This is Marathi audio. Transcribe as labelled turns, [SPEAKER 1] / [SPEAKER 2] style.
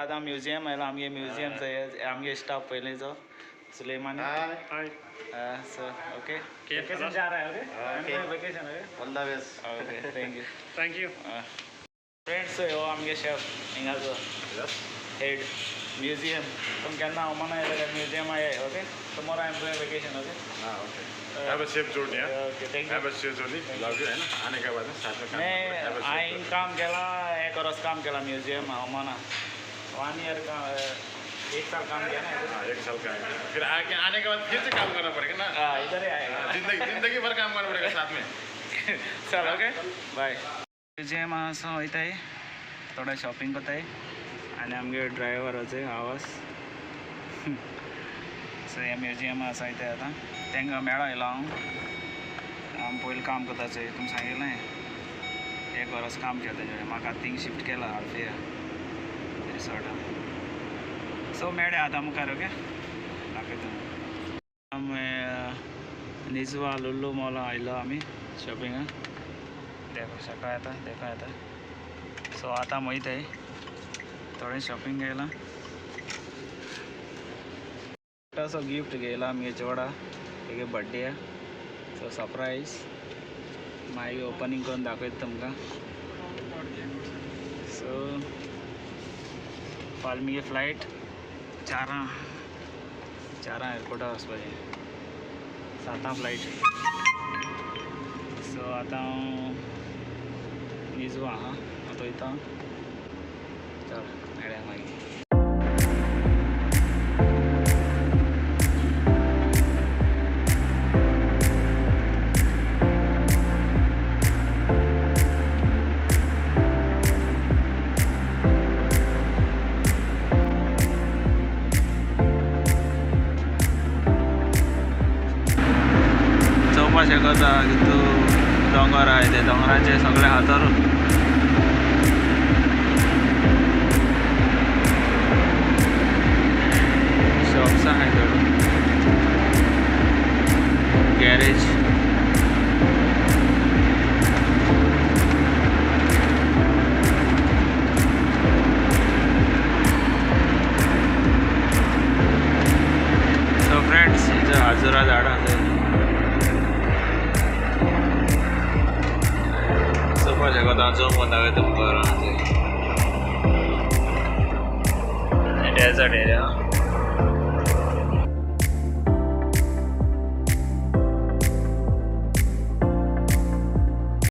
[SPEAKER 1] आतां म्युजियम आयलो आमगे म्युजियम थंय आमगे स्टाफ पयलींचो सुलेमान सो ओके वेकेशन जा रहा है okay vacation okay all the best okay thank you friends हो आमगे शेफ हिंगाचो हेड म्युजियम तुम केन्ना ओमाना येयले काय museum I okay tomorrow I am going vacation okay
[SPEAKER 2] okay have a safe journey
[SPEAKER 1] okay thank you
[SPEAKER 2] have a safe journey love you है ना आने के बाद साथ में
[SPEAKER 1] मैं हांवें काम केला 1 वर्स काम केला म्युजियम ओमाना 1 ईयर का 1 साल काम किया ना
[SPEAKER 2] हाँ 1 साल का है फिर आने के बाद फिर से काम करना पड़ेगा ना
[SPEAKER 1] हाँ इधर ही आएगा
[SPEAKER 2] जिंदगी भर काम करना पड़ेगा साथ में
[SPEAKER 1] चल ओके बाय म्युजियम असो वयताय थोडा शॉपिंग कोताय आनी आमगे ड्रायव्हराचो आवाज सो हे म्युजियम आसा इथे आतां तांकां मेळो आयलो हांव पयलीं काम करता थंय तुमकां सांगिल्लें 1 वर्स काम केलें तेजे म्हाका थिंग शिफ्ट केला हाल्फ इयर रिसॉर्टान सो मेळ्ळे आतां मुखार ओके दाखयता निजवा लुल्लू मॉला आयलो आमी शॉपिंगाक देखो येता सो आतां वयताय थोडें शॉपिंग केलां छोटासो गिफ्ट घेयला आमगे चेडा तेगे बड्डे सो सरप्राईज मागीर ओपनिंग करून दाखयता तुमकां सो फाल्यां मगे फ्लायट 4 एअरपोर्टार वचपाचें 7 फ्लायट सो आतां हांव निजवा आहा आतां वयता चल मेळया मागीर चोवपा शकता की दोंगर आहाय ते दोंगराचे सगळे हातर शॉप्स आहाय थोडे गॅरेज सो फ्रेंड्स इथं हाजुरा झाडां शकता जूम करून दाखयता तुमकां डेजर्ट एरिया